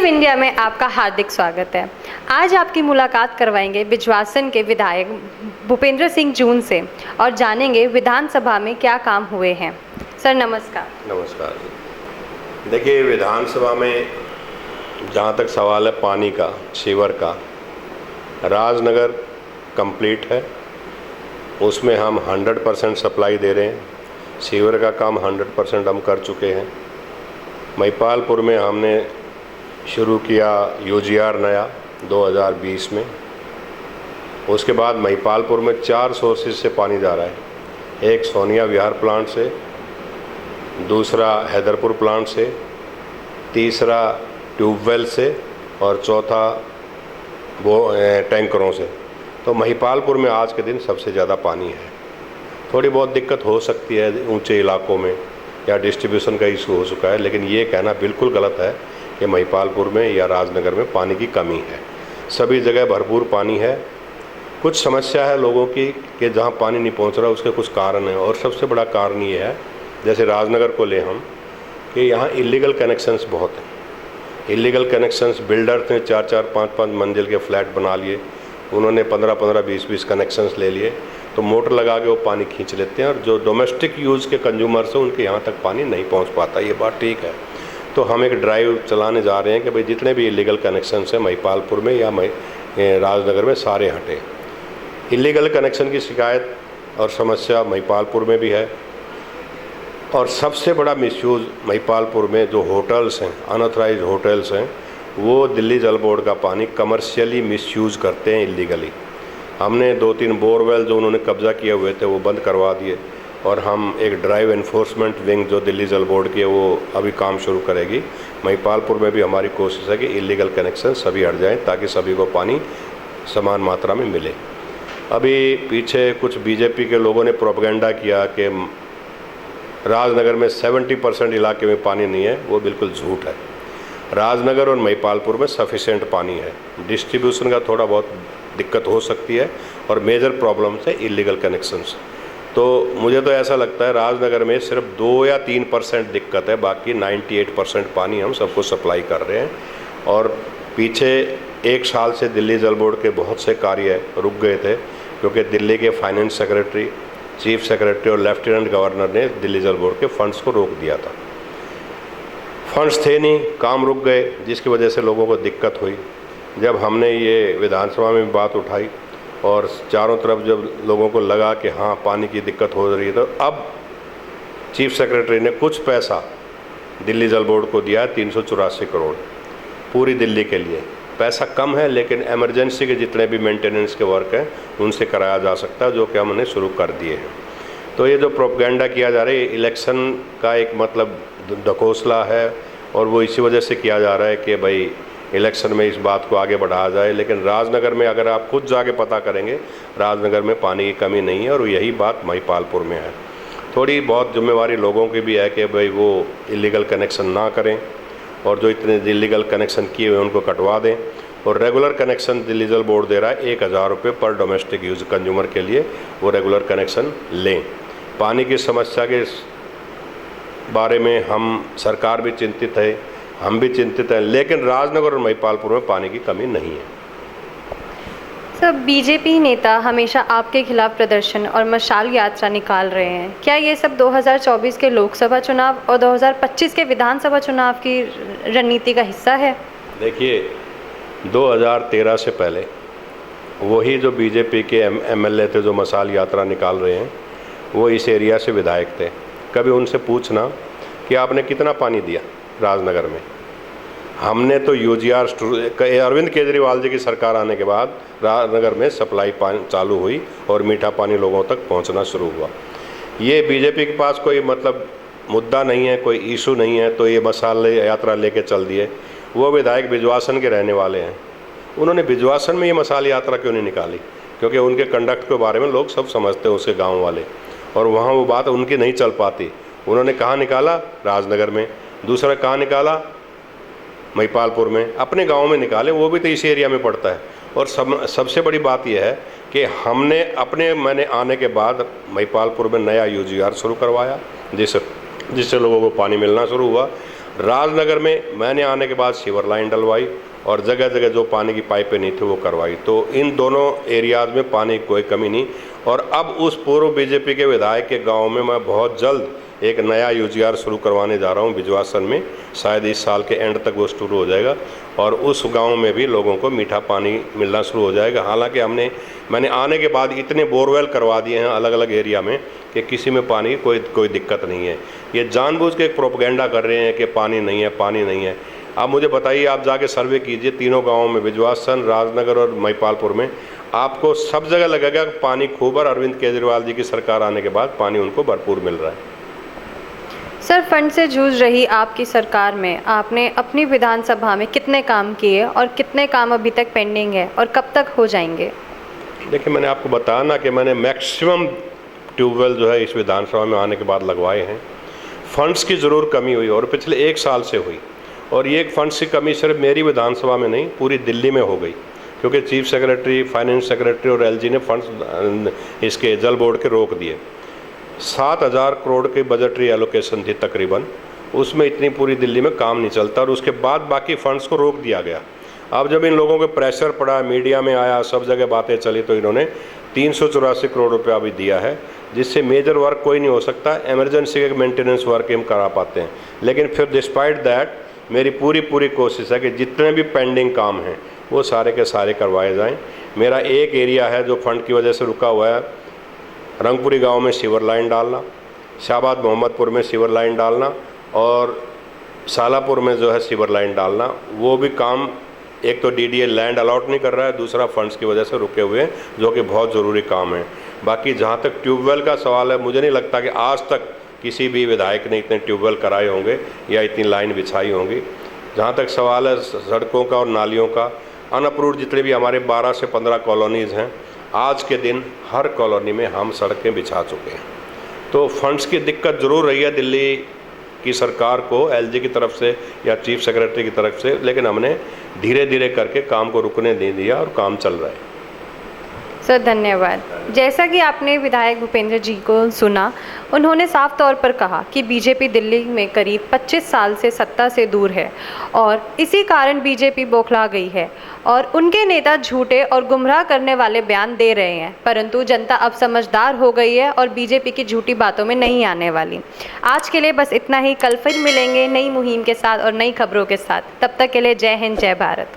India में आपका हार्दिक स्वागत है। आज आपकी मुलाकात करवाएंगे बिजवासन के विधायक भूपेंद्र सिंह जून से और जानेंगे विधानसभा में क्या काम हुए हैं। सर नमस्कार। नमस्कार। देखिए, विधानसभा में जहाँ तक सवाल है पानी का, सीवर का, राजनगर कंप्लीट है, उसमें हम 100% सप्लाई दे रहे हैं। सीवर का काम 100% हम कर चुके हैं। महिपालपुर में हमने शुरू किया यूजीआर नया 2020 में। उसके बाद महिपालपुर में 4 सोर्सेज से पानी जा रहा है। एक सोनिया विहार प्लांट से, दूसरा हैदरपुर प्लांट से, तीसरा ट्यूबवेल से और चौथा वो टैंकरों से। तो महिपालपुर में आज के दिन सबसे ज़्यादा पानी है। थोड़ी बहुत दिक्कत हो सकती है ऊंचे इलाकों में या डिस्ट्रीब्यूशन का इशू हो चुका है, लेकिन ये कहना बिल्कुल गलत है कि महिपालपुर में या राजनगर में पानी की कमी है। सभी जगह भरपूर पानी है। कुछ समस्या है लोगों की कि जहाँ पानी नहीं पहुँच रहा, उसके कुछ कारण हैं, और सबसे बड़ा कारण ये है, जैसे राजनगर को ले हम, कि यहाँ इलीगल कनेक्शंस बहुत हैं। इलीगल कनेक्शंस, बिल्डर्स ने 4-4, 5-5 मंजिल के फ्लैट बना लिए, उन्होंने 15-15, 20-20 कनेक्शंस ले लिए, तो मोटर लगा के वो पानी खींच लेते हैं, और जो डोमेस्टिक यूज़ के कंज्यूमर्स हैं उनके यहाँ तक पानी नहीं पहुँच पाता। ये बात ठीक है। तो हम एक ड्राइव चलाने जा रहे हैं कि भाई जितने भी इलीगल कनेक्शंस हैं महिपालपुर में या राजनगर में, सारे हटे। इलीगल कनेक्शन की शिकायत और समस्या महिपालपुर में भी है, और सबसे बड़ा मिसयूज़ महिपालपुर में जो होटल्स हैं, अनऑथराइज्ड होटल्स हैं, वो दिल्ली जल बोर्ड का पानी कमर्शियली मिसयूज़ करते हैं इलीगली। हमने 2-3 बोरवेल जो उन्होंने कब्ज़ा किए हुए थे वो बंद करवा दिए, और हम एक ड्राइव एनफोर्समेंट विंग जो दिल्ली जल बोर्ड की है वो अभी काम शुरू करेगी। महिपालपुर में भी हमारी कोशिश है कि इलीगल कनेक्शन सभी हट जाएं ताकि सभी को पानी समान मात्रा में मिले। अभी पीछे कुछ बीजेपी के लोगों ने प्रोपेगेंडा किया कि राजनगर में 70% इलाके में पानी नहीं है। वो बिल्कुल झूठ है। राजनगर और महिपालपुर में सफिशेंट पानी है। डिस्ट्रीब्यूशन का थोड़ा बहुत दिक्कत हो सकती है, और मेजर प्रॉब्लम्स है इलीगल कनेक्शंस। तो मुझे तो ऐसा लगता है राजनगर में सिर्फ 2 या 3% दिक्कत है, बाकी 98% पानी हम सबको सप्लाई कर रहे हैं। और पीछे 1 साल से दिल्ली जल बोर्ड के बहुत से कार्य रुक गए थे, क्योंकि दिल्ली के फाइनेंस सेक्रेटरी, चीफ सेक्रेटरी और लेफ्टिनेंट गवर्नर ने दिल्ली जल बोर्ड के फंड्स को रोक दिया था। फंड्स थे नहीं, काम रुक गए, जिसकी वजह से लोगों को दिक्कत हुई। जब हमने ये विधानसभा में बात उठाई और चारों तरफ जब लोगों को लगा कि हाँ पानी की दिक्कत हो रही है, तो अब चीफ सेक्रेटरी ने कुछ पैसा दिल्ली जल बोर्ड को दिया है, 384 करोड़ पूरी दिल्ली के लिए। पैसा कम है, लेकिन इमरजेंसी के जितने भी मेंटेनेंस के वर्क हैं उनसे कराया जा सकता है, जो कि हमने शुरू कर दिए हैं। तो ये जो प्रोपेगेंडा किया जा रहा है, इलेक्शन का एक मतलब ढकोसला है, और वो इसी वजह से किया जा रहा है कि भाई इलेक्शन में इस बात को आगे बढ़ाया जाए। लेकिन राजनगर में अगर आप खुद जाके पता करेंगे, राजनगर में पानी की कमी नहीं है, और यही बात महिपालपुर में है। थोड़ी बहुत जिम्मेवारी लोगों की भी है कि भाई वो इलीगल कनेक्शन ना करें, और जो इतने इलीगल कनेक्शन किए हुए उनको कटवा दें, और रेगुलर कनेक्शन दिल्ली जल बोर्ड दे रहा है 1000 रुपये पर डोमेस्टिक यूज कंज्यूमर के लिए, वो रेगुलर कनेक्शन लें। पानी की समस्या के बारे में हम, सरकार भी चिंतित है, हम भी चिंतित हैं, लेकिन राजनगर और महिपालपुर में पानी की कमी नहीं है। सर, बीजेपी नेता हमेशा आपके खिलाफ प्रदर्शन और मशाल यात्रा निकाल रहे हैं। क्या ये सब 2024 के लोकसभा चुनाव और 2025 के विधानसभा चुनाव की रणनीति का हिस्सा है? देखिए, 2013 से पहले वही जो बीजेपी के एमएलए थे जो मशाल यात्रा निकाल रहे हैं, वो इस एरिया से विधायक थे। कभी उनसे पूछना कि आपने कितना पानी दिया राजनगर में। हमने तो यूजीआर, अरविंद केजरीवाल जी की सरकार आने के बाद राजनगर में सप्लाई पानी चालू हुई और मीठा पानी लोगों तक पहुंचना शुरू हुआ। ये बीजेपी के पास कोई मतलब मुद्दा नहीं है, कोई इशू नहीं है, तो ये मशाल यात्रा लेके चल दिए। वो विधायक बिजवासन के रहने वाले हैं, उन्होंने बिजवासन में ये मशाल यात्रा क्यों नहीं निकाली? क्योंकि उनके कंडक्ट के बारे में लोग सब समझते हैं, उसके गाँव वाले, और वहाँ वो बात उनकी नहीं चल पाती। उन्होंने कहाँ निकाला? राजनगर में। दूसरा कहाँ निकाला? महिपालपुर में। अपने गांव में निकाले, वो भी तो इसी एरिया में पड़ता है। और सबसे बड़ी बात यह है कि मैंने आने के बाद महिपालपुर में नया यूजीआर शुरू करवाया, जिससे लोगों को पानी मिलना शुरू हुआ। राजनगर में मैंने आने के बाद सीवर लाइन डलवाई और जगह जगह जो पानी की पाइपें नहीं थी वो करवाई। तो इन दोनों एरियाज़ में पानी की कोई कमी नहीं। और अब उस पूर्व बीजेपी के विधायक के गांव में मैं बहुत जल्द एक नया यूजीआर शुरू करवाने जा रहा हूं बिजवासन में। शायद इस साल के एंड तक वो शुरू हो जाएगा और उस गांव में भी लोगों को मीठा पानी मिलना शुरू हो जाएगा। हालांकि मैंने आने के बाद इतने बोरवेल करवा दिए हैं अलग अलग एरिया में कि किसी में पानी की कोई दिक्कत नहीं है। ये जानबूझ के एक प्रोपेगेंडा कर रहे हैं कि पानी नहीं है, पानी नहीं है। आप मुझे बताइए, आप जाके सर्वे कीजिए तीनों गाँवों में, बिजवासन, राजनगर और महिपालपुर में, आपको सब जगह लगेगा कि पानी खूब और अरविंद केजरीवाल जी की सरकार आने के बाद पानी उनको भरपूर मिल रहा है। सर, फंड से जूझ रही आपकी सरकार में आपने अपनी विधानसभा में कितने काम किए और कितने काम अभी तक पेंडिंग है और कब तक हो जाएंगे? देखिए, मैंने आपको बताया ना कि मैंने मैक्सिमम ट्यूबवेल जो है इस विधानसभा में आने के बाद लगवाए हैं। फंड्स की ज़रूर कमी हुई और पिछले 1 साल से हुई, और ये फंड्स की कमी सिर्फ मेरी विधानसभा में नहीं पूरी दिल्ली में हो गई, क्योंकि चीफ सेक्रेटरी, फाइनेंस सेक्रेटरी और एलजी ने फंड्स इसके जल बोर्ड के रोक दिए। 7,000 करोड़ की बजटरी एलोकेशन थी तकरीबन, उसमें इतनी पूरी दिल्ली में काम नहीं चलता और उसके बाद बाकी फंड्स को रोक दिया गया। अब जब इन लोगों के प्रेशर पड़ा, मीडिया में आया, सब जगह बातें चली, तो इन्होंने 384 करोड़ रुपया अभी दिया है, जिससे मेजर वर्क कोई नहीं हो सकता। इमरजेंसी के मेंटेनेंस वर्क हम करा पाते हैं। लेकिन फिर डिस्पाइट दैट मेरी पूरी कोशिश है कि जितने भी पेंडिंग काम हैं वो सारे के सारे करवाए जाएं। मेरा एक एरिया है जो फंड की वजह से रुका हुआ है, रंगपुरी गांव में सीवर लाइन डालना, शाहबाद मोहम्मदपुर में सीवर लाइन डालना और सालापुर में जो है सीवर लाइन डालना। वो भी काम, एक तो डीडीए लैंड अलॉट नहीं कर रहा है, दूसरा फंड्स की वजह से रुके हुए हैं, जो कि बहुत ज़रूरी काम है। बाकी जहाँ तक ट्यूबवेल का सवाल है, मुझे नहीं लगता कि आज तक किसी भी विधायक ने इतने ट्यूबवेल कराए होंगे या इतनी लाइन बिछाई होंगी। जहाँ तक सवाल है सड़कों का और नालियों का, अनअप्रूव्ड जितने भी हमारे 12 से 15 कॉलोनीज़ हैं, आज के दिन हर कॉलोनी में हम सड़कें बिछा चुके हैं। तो फंड्स की दिक्कत ज़रूर रही है दिल्ली की सरकार को, एलजी की तरफ से या चीफ सेक्रेटरी की तरफ से, लेकिन हमने धीरे धीरे करके काम को रुकने नहीं दिया और काम चल रहा है। सर, धन्यवाद। जैसा कि आपने विधायक भूपेंद्र जी को सुना, उन्होंने साफ तौर पर कहा कि बीजेपी दिल्ली में करीब 25 साल से सत्ता से दूर है और इसी कारण बीजेपी बौखला गई है और उनके नेता झूठे और गुमराह करने वाले बयान दे रहे हैं, परंतु जनता अब समझदार हो गई है और बीजेपी की झूठी बातों में नहीं आने वाली। आज के लिए बस इतना ही। कल फिर मिलेंगे नई मुहिम के साथ और नई खबरों के साथ। तब तक के लिए जय हिंद, जय भारत।